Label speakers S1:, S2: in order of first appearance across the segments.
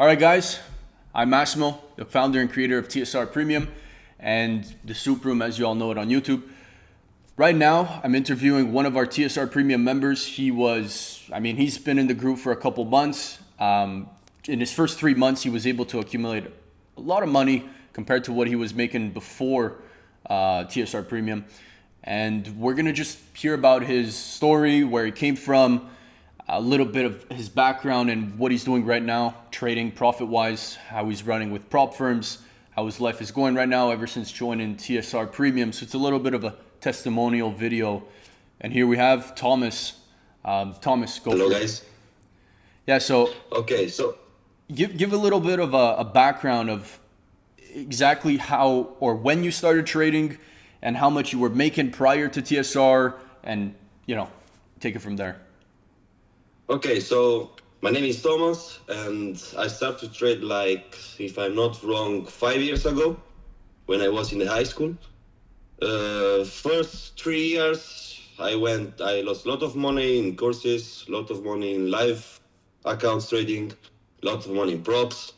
S1: All right, guys, I'm Massimo, the founder and creator of TSR Premium and the Soup Room, as you all know it on YouTube. Right now, I'm interviewing one of our TSR Premium members. He's been in the group for a couple months. In his first 3 months, he was able to accumulate a lot of money compared to what he was making before TSR Premium. And we're gonna just hear about his story, where he came from, a little bit of his background and what he's doing right now, trading profit-wise, how he's running with prop firms, how his life is going right now ever since joining TSR Premium. So it's a little bit of a testimonial video. And here we have Thomas. Thomas, go
S2: Hello,
S1: for it.
S2: guys.
S1: Yeah, so
S2: Okay, so
S1: give a little bit of a background of exactly how or when you started trading and how much you were making prior to TSR, and take it from there.
S2: my name is Thomas, and I started to trade, like, if I'm not wrong, 5 years ago, when I was in the high school. First 3 years, I lost a lot of money in courses, a lot of money in live accounts trading, a lot of money in props.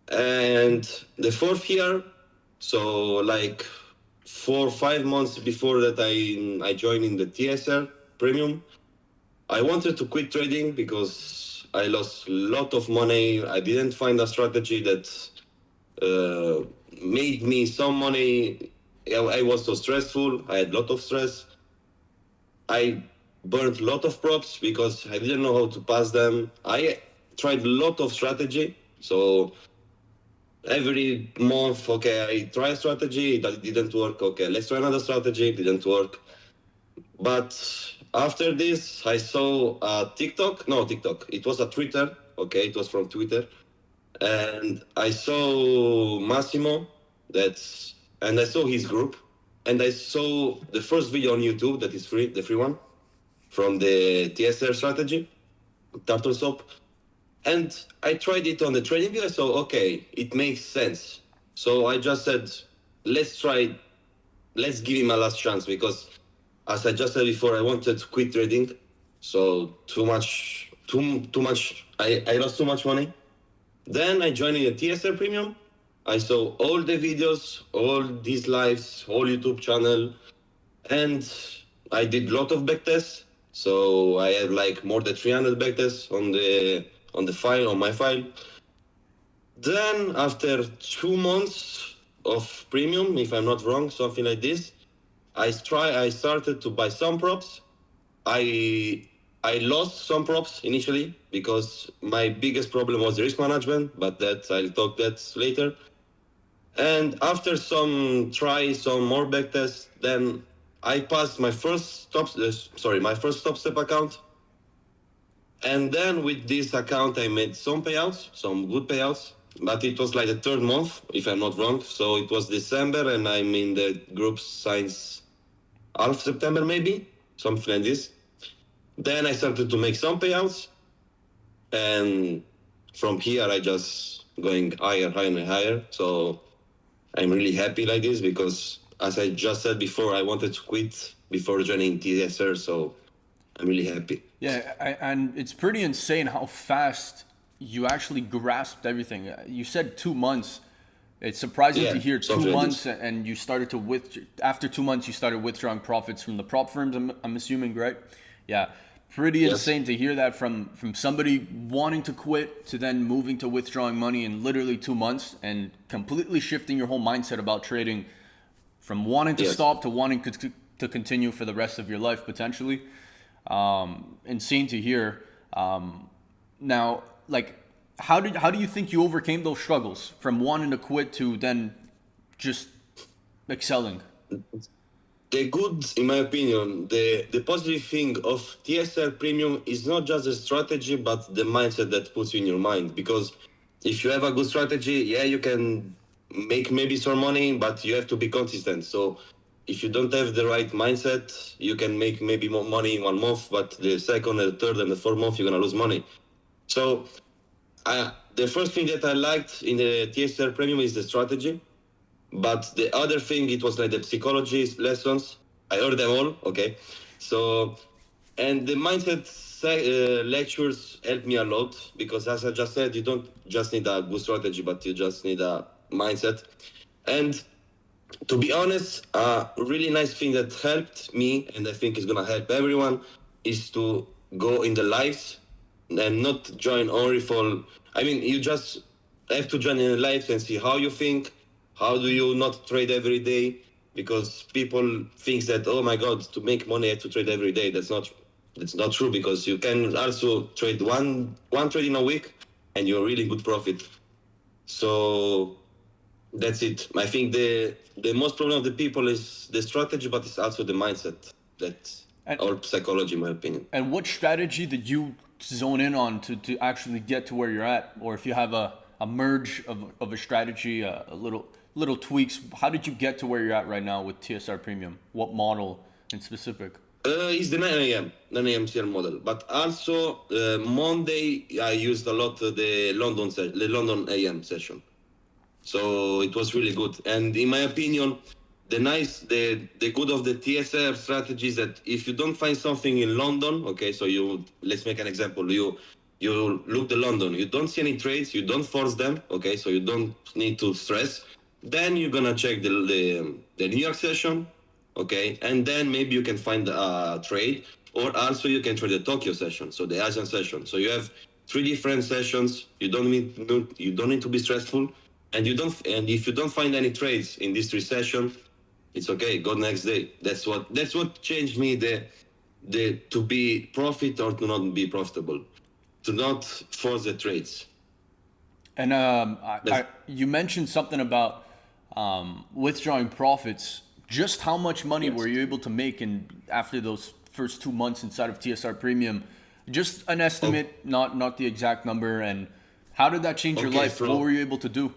S2: And the fourth year, so like 4 or 5 months before that, I joined in the TSR Premium. I wanted to quit trading because I lost a lot of money. I didn't find a strategy that made me some money. I was so stressful. I had a lot of stress. I burned a lot of props because I didn't know how to pass them. I tried a lot of strategy. So every month, okay, I try a strategy, that didn't work. Okay, let's try another strategy, didn't work. But after this, I saw a TikTok. It was a Twitter. Okay, it was from Twitter, and I saw Massimo. And I saw his group, and I saw the first video on YouTube that is free, the free one, from the TSR strategy, Turtle Soap. And I tried it on the trading view. I saw, okay, it makes sense. So I just said, let's try, let's give him a last chance, because as I just said before, I wanted to quit trading. So too much, I lost too much money. Then I joined in the TSR Premium. I saw all the videos, all these lives, whole YouTube channel, and I did a lot of backtests. So I have like more than 300 backtests on my file. Then after 2 months of premium, if I'm not wrong, something like this, I started to buy some props. I lost some props initially because my biggest problem was risk management, but that I'll talk that later. And after some more backtests, then I passed my first my first top step account. And then with this account, I made some payouts, some good payouts, but it was like the third month, if I'm not wrong. So it was December, and I'm in the group since half September, maybe, something like this. Then I started to make some payouts, and from here, I just going higher and higher. So I'm really happy like this because, as I just said before, I wanted to quit before joining TSR, so I'm really happy.
S1: Yeah, and it's pretty insane how fast you actually grasped everything. You said 2 months. It's surprising to
S2: Yeah,
S1: hear two
S2: something like
S1: months,
S2: this.
S1: and you started to after 2 months you started withdrawing profits from the prop firms. I'm assuming, right? Yeah, pretty
S2: Yes.
S1: insane to hear that from somebody wanting to quit to then moving to withdrawing money in literally 2 months and completely shifting your whole mindset about trading from wanting to
S2: Yes.
S1: stop to wanting to continue for the rest of your life potentially. Insane to hear. Now, like, how do you think you overcame those struggles from wanting to quit to then just excelling?
S2: The good, in my opinion, the positive thing of TSR Premium is not just the strategy, but the mindset that puts you in your mind. Because if you have a good strategy, yeah, you can make maybe some money, but you have to be consistent. So if you don't have the right mindset, you can make maybe more money in 1 month, but the second, and the third, and the fourth month, you're gonna lose money. So the first thing that I liked in the TSR Premium is the strategy. But the other thing, it was like the psychology lessons. I heard them all, okay? So And the mindset lectures helped me a lot because, as I just said, you don't just need a good strategy, but you just need a mindset. And to be honest, a really nice thing that helped me, and I think is gonna help everyone, is to go in the lives and not join only for. I mean, you just have to join in the lives and see how you think. How do you not trade every day? Because people think that, oh my God, to make money I have to trade every day. That's not true, because you can also trade one trade in a week and you're really good profit. So that's it. I think the most problem of the people is the strategy, but it's also the mindset that
S1: And
S2: or psychology, in my opinion.
S1: and what strategy did you zone in on to actually get to where you're at? Or if you have a merge of a strategy, a little tweaks, how did you get to where you're at right now with TSR Premium? What model in specific?
S2: It's the 9 a.m. CL model, but also Monday I used a lot the London AM session. So it was really good. And in my opinion, the good of the TSR strategy is that if you don't find something in London, okay, so let's make an example. You look the London, you don't see any trades, you don't force them, okay, so you don't need to stress. Then you're gonna check the New York session, okay, and then maybe you can find a trade, or also you can trade the Tokyo session, so the Asian session. So you have three different sessions. You don't need to be stressful, and and if you don't find any trades in this recession, it's okay. Go next day. That's what changed me. The to be profit or to not be profitable, to not force the trades.
S1: And
S2: That's
S1: you mentioned something about withdrawing profits. Just how much money were
S2: yes.
S1: you able to make in after those first 2 months inside of TSR Premium? Just an
S2: O-
S1: estimate, not the exact number. And how did that change your
S2: Okay,
S1: life? What were you able to do?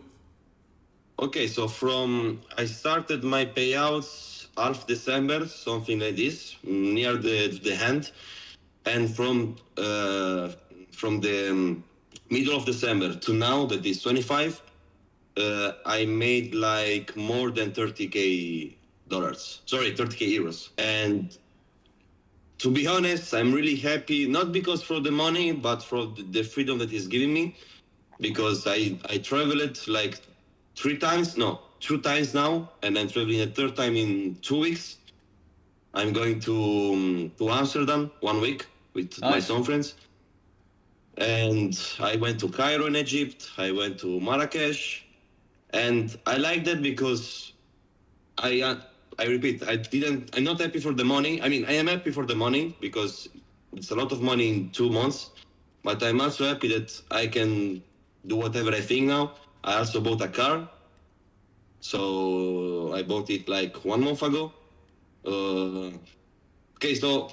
S2: so from I started my payouts half December, something like this, near the hand, and from the middle of December to now, that is 25. I made like more than 30K dollars. Sorry, 30K euros. And to be honest, I'm really happy, not because for the money, but for the freedom that he's giving me. Because I traveled like 3 times, no, 2 times now, and I'm traveling a third time in 2 weeks. I'm going to Amsterdam 1 week with my
S1: Nice.
S2: son friends. And I went to Cairo in Egypt. I went to Marrakesh. And I like that because I uh, I repeat, I'm not happy for the money. I mean, I am happy for the money because it's a lot of money in 2 months. But I'm also happy that I can do whatever I think now. I also bought a car, so I bought it like 1 month ago. Uh, okay, so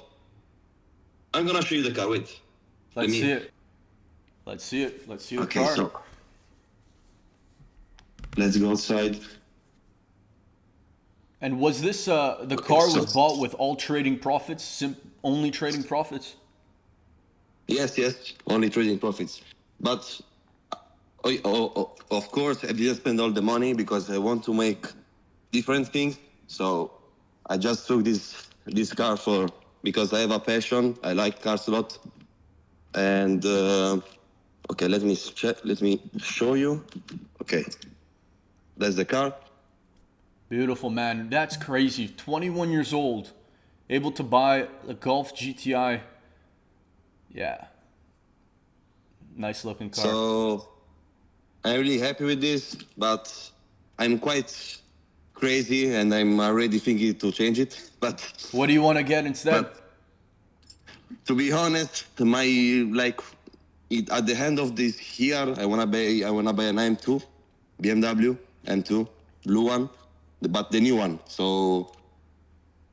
S2: I'm gonna show you the car. Wait, let
S1: Let's see
S2: me.
S1: it. Let's see it. Let's see the
S2: Okay,
S1: car.
S2: so let's go outside.
S1: And was this the
S2: Okay,
S1: car was
S2: so
S1: bought with all trading profits, only trading profits?
S2: yes, only trading profits. But of course, I didn't spend all the money because I want to make different things. So I just took this car for because I have a passion. I like cars a lot. And okay, let me check. Let me show you. Okay, that's the car.
S1: Beautiful, man. That's crazy. 21 years old, able to buy a Golf GTI. Yeah, nice looking car.
S2: So I'm really happy with this, but I'm quite crazy, and I'm already thinking to change it.
S1: What do you want to get instead?
S2: But to be honest, my like at the end of this year, I wanna buy an M2, BMW M2, blue one, but the new one. So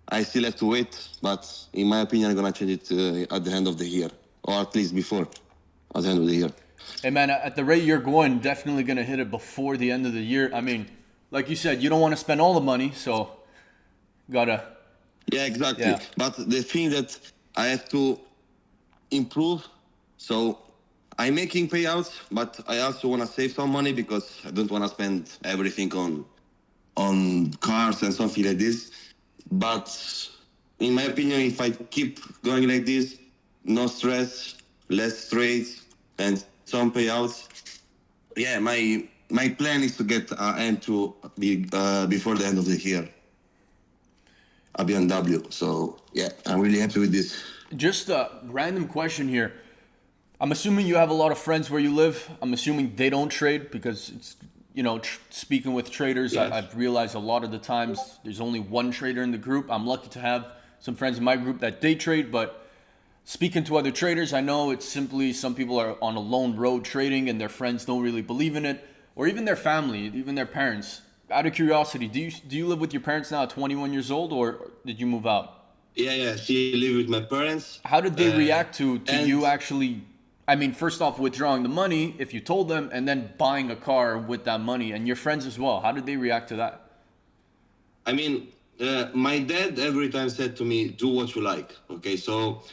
S2: I still have to wait, but in my opinion, I'm gonna change it at the end of the year, or at least before at the end of the year.
S1: Hey, man, at the rate you're going, definitely going to hit it before the end of the year. I mean, like you said, you don't want to spend all the money, so gotta,
S2: Yeah, exactly.
S1: yeah.
S2: But the thing that I have to improve, so I'm making payouts, but I also want to save some money because I don't want to spend everything on cars and something like this. But in my opinion, if I keep going like this, no stress, less trades, and some payouts, yeah, my plan is to get end to be before the end of the year a BMW. So yeah, I'm really happy with this.
S1: Just a random question here. I'm assuming you have a lot of friends where you live. I'm assuming they don't trade because it's, speaking with traders,
S2: Yes.
S1: I've realized a lot of the times there's only one trader in the group. I'm lucky to have some friends in my group that they trade, but speaking to other traders, I know it's simply some people are on a lone road trading and their friends don't really believe in it, or even their family, even their parents. Out of curiosity, do you live with your parents now at 21 years old, or did you move out?
S2: Yeah, yeah. She live with my parents,
S1: How did they react to
S2: and
S1: you actually? I mean, first off, withdrawing the money if you told them, and then buying a car with that money, and your friends as well. How did they react to that?
S2: I mean, my dad every time said to me, "Do what you like." Okay, so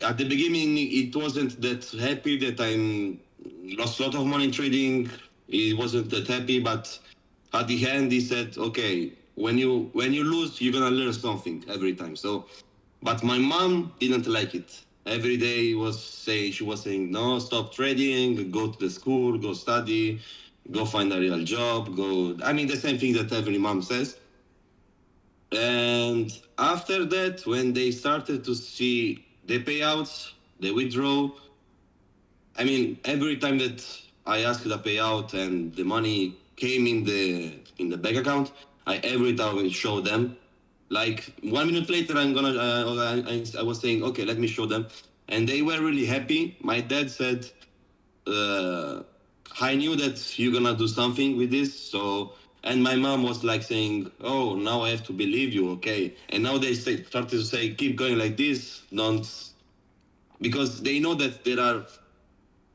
S2: at the beginning, it wasn't that happy that I lost a lot of money in trading. He wasn't that happy, but at the end, he said, "Okay, when you lose, you're gonna learn something every time." So, but my mom didn't like it. Every day she was saying, "No, stop trading. Go to the school. Go study. Go find a real job. Go." I mean, the same thing that every mom says. And after that, when they started to see the payouts, the withdrawal, I mean, every time that I asked the payout and the money came in the bank account, I every time will show them. Like 1 minute later, I was saying, okay, let me show them, and they were really happy. My dad said, uh, I knew that you're gonna do something with this. So, and my mom was like saying, "Oh, now I have to believe you, okay?" And now they started to say, "Keep going like this, don't," because they know that there are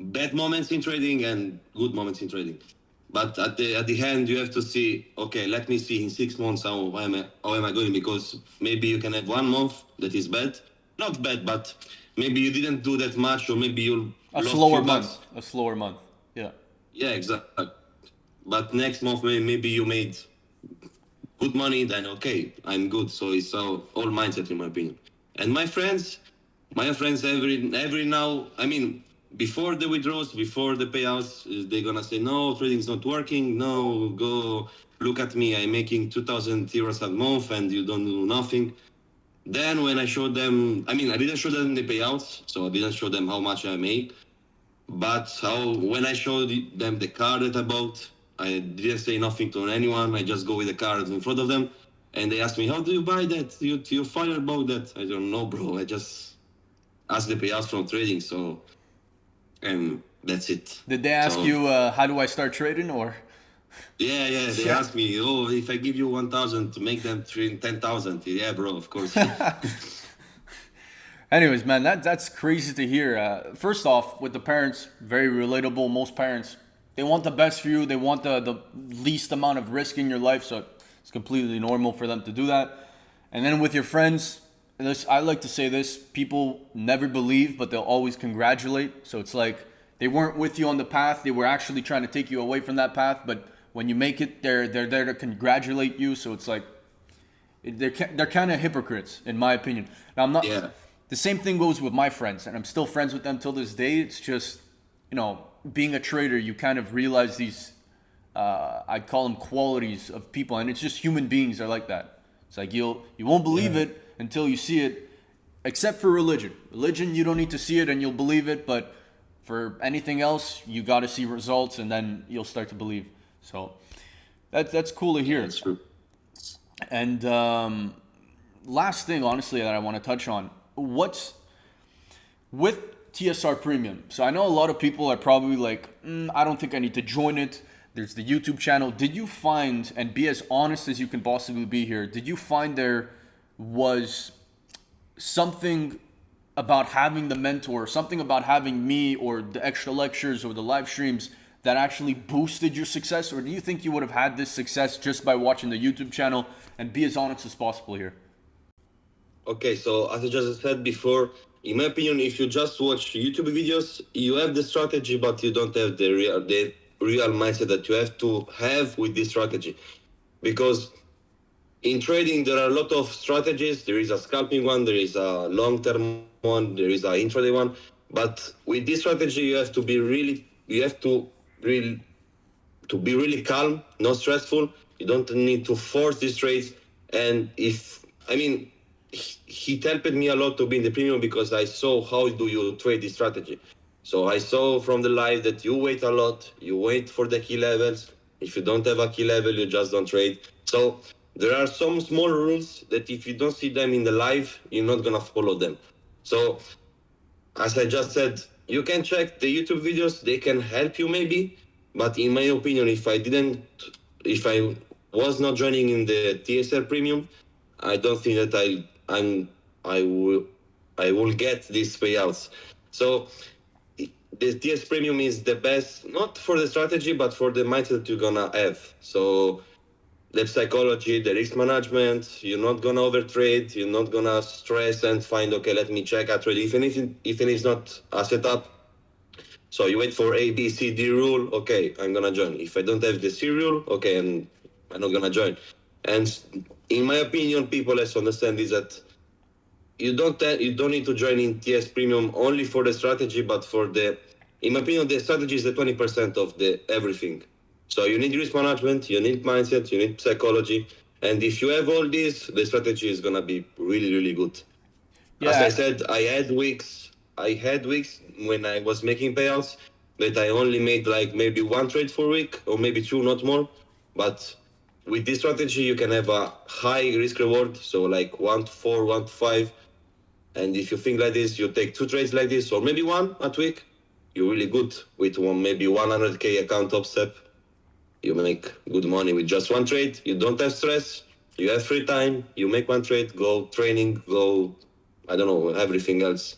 S2: bad moments in trading and good moments in trading. But at the end, you have to see, okay, let me see in 6 months how am I going, because maybe you can have 1 month that is bad, not bad, but maybe you didn't do that much, or maybe you
S1: A
S2: lost
S1: slower
S2: few
S1: month.
S2: bucks.
S1: A slower month. Yeah.
S2: Yeah, exactly. But next month, maybe you made good money, then okay, I'm good. So it's all mindset, in my opinion. And my friends, every now, I mean, before the withdrawals, before the payouts, they're gonna say, "No, trading's not working. No, go look at me. I'm making 2,000 euros a month, and you don't do nothing." Then when I showed them, I mean, I didn't show them the payouts, so I didn't show them how much I make. But how when I showed them the car that I bought, I didn't say nothing to anyone. I just go with the card in front of them, and they asked me, "How do you buy that? Your father bought that?" I don't know, bro. I just asked the payouts from trading, so and that's it.
S1: Did they ask
S2: So
S1: you, how do I start trading, or?
S2: yeah, yeah. They
S1: Yeah.
S2: asked me, "Oh, if I give you 1,000 to make them 10,000?" Yeah, bro. Of course.
S1: Anyways, man, that's crazy to hear. First off, with the parents, very relatable. Most parents, they want the best for you. They want the least amount of risk in your life, so it's completely normal for them to do that. And then with your friends, this I like to say this: people never believe, but they'll always congratulate. So it's like they weren't with you on the path; they were actually trying to take you away from that path. But when you make it, they're there to congratulate you. So it's like they're kind of hypocrites, in my opinion. Now I'm not.
S2: Yeah.
S1: The same thing goes with my friends, and I'm still friends with them till this day. It's just, being a trader, you kind of realize these, I'd call them qualities of people, and it's just human beings are like that. It's like you won't believe
S2: Yeah.
S1: it until you see it, except for religion. Religion, you don't need to see it and you'll believe it, but for anything else, you got to see results, and then you'll start to believe. So that's cool to
S2: Yeah,
S1: hear.
S2: that's true.
S1: And last thing, honestly, that I want to touch on, what's with TSR Premium. So I know a lot of people are probably like, I don't think I need to join it. There's the YouTube channel. Did you find, and be as honest as you can possibly be here, did you find there was something about having the mentor, something about having me or the extra lectures or the live streams that actually boosted your success? Or do you think you would have had this success just by watching the YouTube channel? And be as honest as possible here.
S2: Okay, so as I just said before, in my opinion, if you just watch YouTube videos, you have the strategy, but you don't have the real mindset that you have to have with this strategy. Because in trading, there are a lot of strategies. There is a scalping one, there is a long-term one, there is a intraday one. But with this strategy, you have to be really calm, not stressful. You don't need to force these trades. And he helped me a lot to be in the premium because I saw how do you trade this strategy. So I saw from the live that you wait a lot. You wait for the key levels. If you don't have a key level, you just don't trade. So there are some small rules that if you don't see them in the live, you're not gonna follow them. So as I just said, you can check the YouTube videos, they can help you maybe, but in my opinion, if I was not joining in the TSR Premium, I don't think that I will I will get these payouts. So the TS Premium is the best, not for the strategy, but for the mindset you're gonna have. So the psychology, the risk management, you're not gonna overtrade, you're not gonna stress and find, okay, let me check a trade, even if it's not a setup. So you wait for A, B, C, D rule, okay, I'm gonna join. If I don't have the C rule, okay, I'm not gonna join. And in my opinion, people have to understand is that you don't need to join in TS Premium only for the strategy, but for the, in my opinion, the strategy is the 20% of the everything. So you need risk management, you need mindset, you need psychology, and if you have all these, the strategy is gonna be really, really good. As I
S1: Yeah,
S2: said, I had weeks when I was making payouts that I only made like maybe one trade for a week or maybe two, not more. But with this strategy, you can have a high risk reward. So like 1 to 4, 1 to 5. And if you think like this, you take two trades like this, or maybe one a week, you're really good with maybe 100K account top step. You make good money with just one trade. You don't have stress. You have free time. You make one trade, go training, go, I don't know, everything else.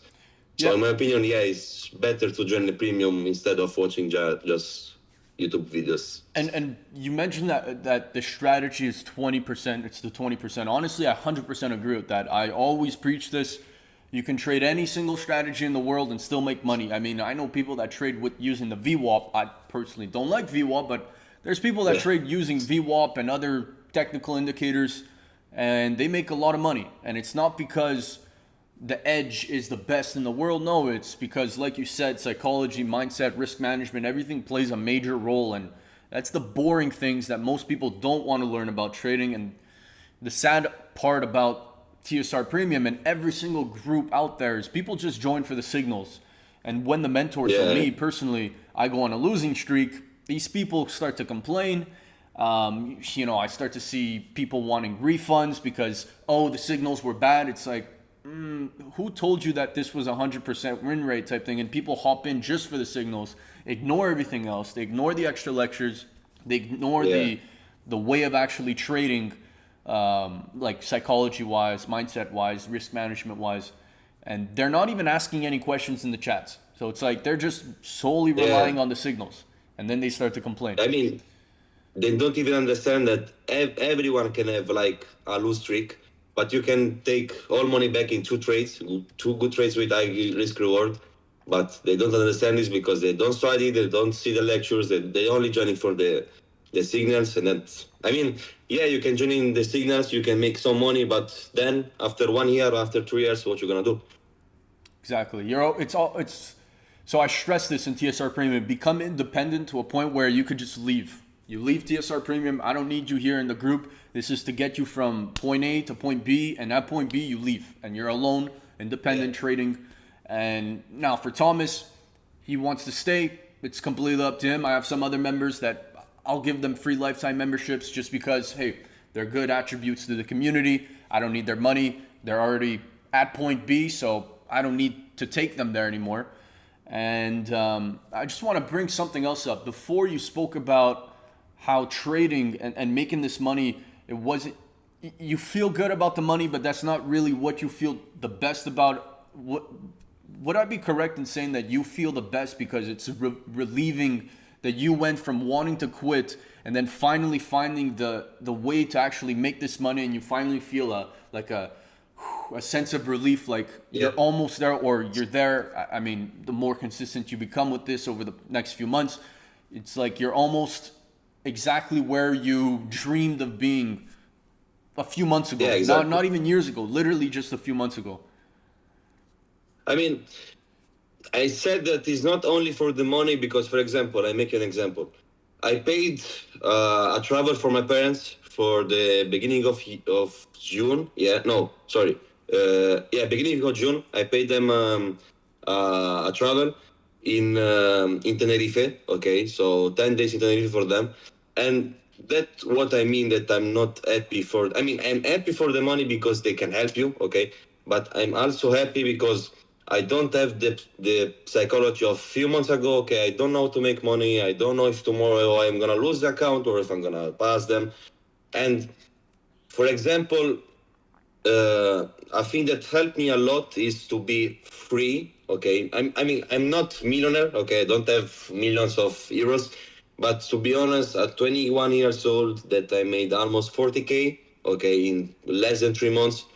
S2: So
S1: yeah.
S2: in my opinion, yeah, it's better to join the premium instead of watching just YouTube videos.
S1: And you mentioned that the strategy is 20%. It's the 20%. Honestly, I 100% agree with that. I always preach this. You can trade any single strategy in the world and still make money. I mean, I know people that trade with using the VWAP. I personally don't like VWAP, but there's people that
S2: Yeah,
S1: trade using VWAP and other technical indicators, and they make a lot of money. And it's not because the edge is the best in the world. No, it's because, like you said, psychology, mindset, risk management, everything plays a major role. And that's the boring things that most people don't want to learn about trading. And the sad part about TSR Premium and every single group out there is people just join for the signals. And when the mentor, so
S2: yeah,
S1: me personally, I go on a losing streak, these people start to complain. I start to see people wanting refunds because, oh, the signals were bad. It's like, who told you that this was 100% win rate type thing? And people hop in just for the signals, ignore everything else. They ignore the extra lectures. They ignore
S2: yeah,
S1: the way of actually trading, like psychology wise, mindset wise, risk management wise. And they're not even asking any questions in the chats. So it's like they're just solely
S2: yeah.
S1: relying on the signals. And then they start to complain.
S2: I mean, they don't even understand that everyone can have like a lose streak, but you can take all money back in two trades, two good trades with high risk reward. But they don't understand this because they don't study, they don't see the lectures, they only join it for the signals. And that, I mean, yeah, you can join in the signals, you can make some money, but then after 1 year, after 3 years, what you gonna do?
S1: Exactly. It's so I stress this in TSR Premium. Become independent to a point where you could just leave. You leave TSR Premium. I don't need you here in the group. This is to get you from point A to point B, and at point B you leave, and you're alone,
S2: Yeah,
S1: independent trading. And now for Thomas, he wants to stay. It's completely up to him. I have some other members that I'll give them free lifetime memberships just because, hey, they're good attributes to the community. I don't need their money. They're already at point B, so I don't need to take them there anymore. And I just want to bring something else up. Before you spoke about how trading and making this money, it wasn't, you feel good about the money, but that's not really what you feel the best about. Would I be correct in saying that you feel the best because it's relieving that you went from wanting to quit and then finally finding the way to actually make this money, and you finally feel a sense of relief, like
S2: yeah,
S1: you're almost there or you're there. I mean, the more consistent you become with this over the next few months, it's like you're almost exactly where you dreamed of being a few months ago.
S2: Yeah,
S1: Not
S2: exactly.
S1: not even years ago. Literally just a few months ago.
S2: I mean, I said that it's not only for the money because, for example, I make an example. I paid a travel for my parents for the beginning of June. Yeah, no, sorry. Yeah, beginning of June. I paid them a travel in Tenerife. Okay, so 10 days in Tenerife for them, and that's what I mean. That I'm not happy for. I mean, I'm happy for the money because they can help you. Okay, but I'm also happy because I don't have the psychology of few months ago. Okay, I don't know how to make money. I don't know if tomorrow I'm gonna lose the account or if I'm gonna pass them. And for example, a thing that helped me a lot is to be free. Okay, I mean, I'm not millionaire. Okay, I don't have millions of euros, but to be honest, at 21 years old, that I made almost 40K. Okay, in less than 3 months,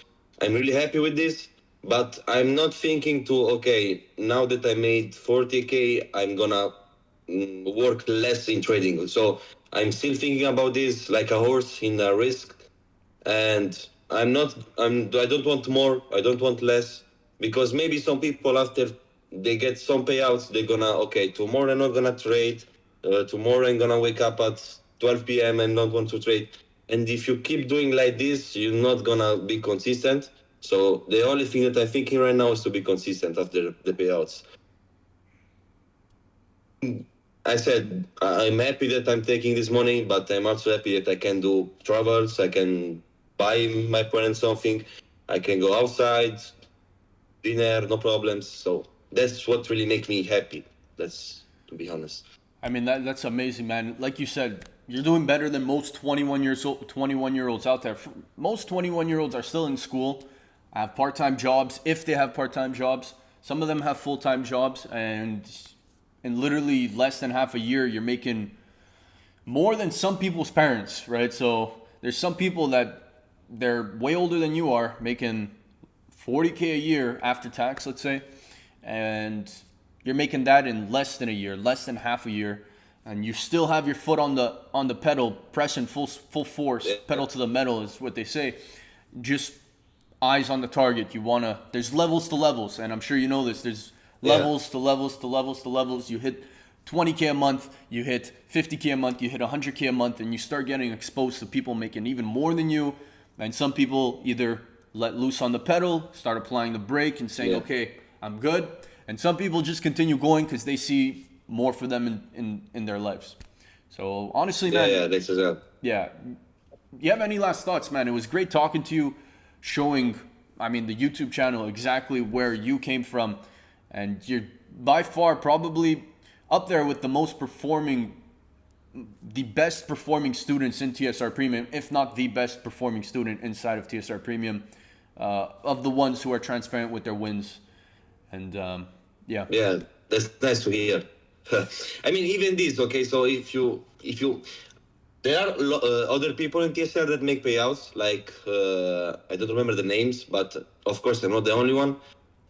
S2: I'm really happy with this. But I'm not thinking to okay, now that I made 40K, I'm gonna work less in trading. So I'm still thinking about this like a horse in a risk, and I don't want more, I don't want less, because maybe some people after they get some payouts, they're gonna okay, tomorrow I'm not gonna trade, tomorrow I'm gonna wake up at 12 p.m. and not want to trade. And if you keep doing like this, you're not gonna be consistent. So the only thing that I'm thinking right now is to be consistent after the payouts. I said I'm happy that I'm taking this money, but I'm also happy that I can do travels. I can buy my parents something. I can go outside, dinner, no problems. So that's what really makes me happy. That's to be honest.
S1: I mean that's amazing, man. Like you said, you're doing better than most 21-year-olds out there. Most 21-year-olds are still in school, have part-time jobs if they have part-time jobs. Some of them have full-time jobs, and in literally less than half a year, you're making more than some people's parents, right? So there's some people that they're way older than you are, making 40K a year after tax, let's say, and you're making that in less than a year, less than half a year, and you still have your foot on the pedal, pressing full force,
S2: Yeah,
S1: pedal to the metal is what they say. Just eyes on the target. You wanna. There's levels to levels, and I'm sure you know this. There's
S2: yeah,
S1: levels to levels to levels to levels. You hit 20K a month, you hit 50K a month, you hit 100K a month, and you start getting exposed to people making even more than you. And some people either let loose on the pedal, start applying the brake, and saying,
S2: yeah,
S1: "Okay, I'm good." And some people just continue going because they see more for them in their lives. So honestly,
S2: yeah,
S1: man,
S2: yeah. That's exactly.
S1: yeah, you have any last thoughts, man? It was great talking to you, showing, I mean, the YouTube channel exactly where you came from, and you're by far probably up there with the best performing students in TSR Premium, if not the best performing student inside of TSR Premium, of the ones who are transparent with their wins, and yeah,
S2: Yeah, that's nice to hear. I mean, even this. Okay, so if you there are other people in TSR that make payouts. Like I don't remember the names, but of course I'm not the only one.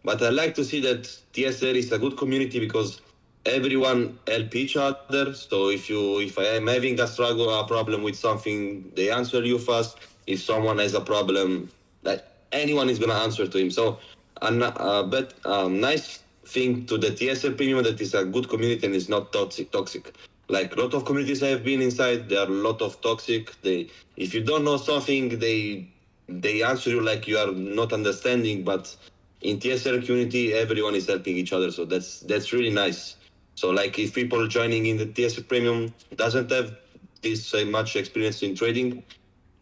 S2: But I like to see that TSR is a good community because everyone help each other. So if I am having a struggle, a problem with something, they answer you fast. If someone has a problem, like anyone is gonna answer to him. So but nice thing to the TSR Premium that is a good community and is not toxic. Like a lot of communities I have been inside, there are a lot of toxic. They if you don't know something, they answer you like you are not understanding. But in TSR community, everyone is helping each other, so that's really nice. So like if people joining in the TSR Premium doesn't have this much experience in trading,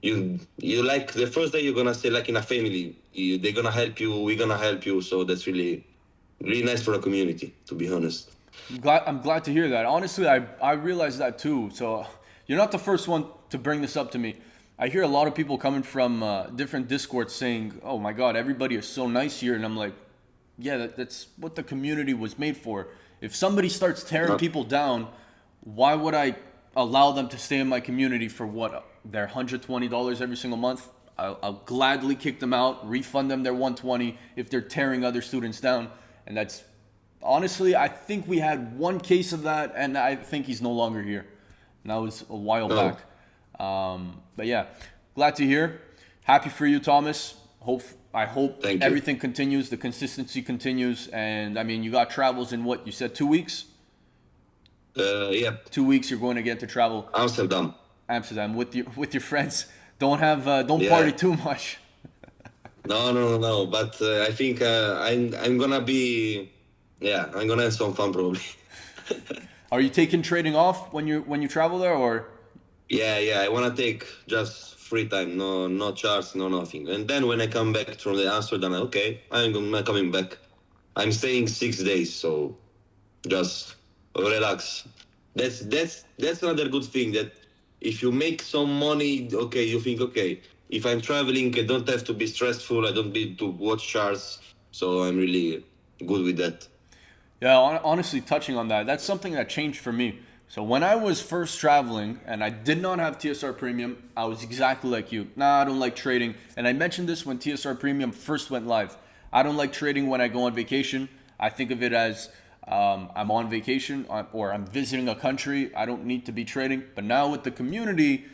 S2: you like the first day you're gonna say like in a family, they're gonna help you, we're gonna help you. So that's really nice for a community, to be honest.
S1: I'm glad to hear that. Honestly, I realized that too. So you're not the first one to bring this up to me. I hear a lot of people coming from different discords saying, "Oh my God, everybody is so nice here," and I'm like, "Yeah, that's what the community was made for. If somebody starts tearing
S2: Uh,
S1: people down, why would I allow them to stay in my community for what their $120 every single month? I'll gladly kick them out, refund them their 120 if they're tearing other students down, and that's honestly, I think we had one case of that, and I think he's no longer here. And that was a while back.
S2: no,
S1: But yeah, glad to hear. happy for you, Thomas. I hope
S2: Thank you.
S1: everything continues, the consistency continues, and I mean, you got travels in what you said, 2 weeks.
S2: Yeah,
S1: 2 weeks, you're going to get to travel
S2: Amsterdam.
S1: Amsterdam with your friends. Don't party
S2: Yeah.
S1: too much.
S2: No. But I think I'm gonna be. Yeah, I'm gonna have some fun probably.
S1: Are you taking trading off when you travel there, or?
S2: Yeah. I wanna take just free time, no charts, no nothing. And then when I come back from the Amsterdam, okay, I'm coming back. I'm staying 6 days, so just relax. That's another good thing, that if you make some money, okay, you think, okay, if I'm traveling, I don't have to be stressful. I don't need to watch charts, so I'm really good with that.
S1: Yeah, honestly, touching on that, that's something that changed for me. So when I was first traveling and I did not have TSR Premium, I was exactly like you. Nah, I don't like trading. And I mentioned this when TSR Premium first went live. I don't like trading when I go on vacation. I think of it as I'm on vacation or I'm visiting a country. I don't need to be trading. But now with the community,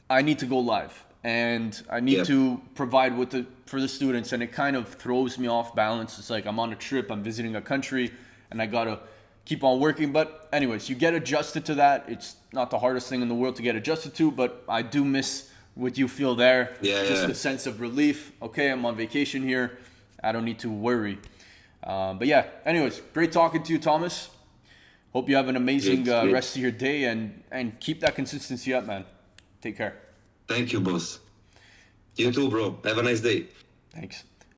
S1: I need to go live and I need
S2: Yeah.
S1: to provide for the students, and it kind of throws me off balance. It's like I'm on a trip, I'm visiting a country, and I gotta keep on working. But anyways, you get adjusted to that. It's not the hardest thing in the world to get adjusted to, but I do miss what you feel there. Just
S2: Yeah.
S1: the sense of relief. Okay, I'm on vacation here. I don't need to worry. But yeah, anyways, great talking to you, Thomas. Hope you have an amazing
S2: Great.
S1: rest of your day, and keep that consistency up, man. Take care.
S2: Thank you, boss. You too, bro. Have a nice day.
S1: Thanks.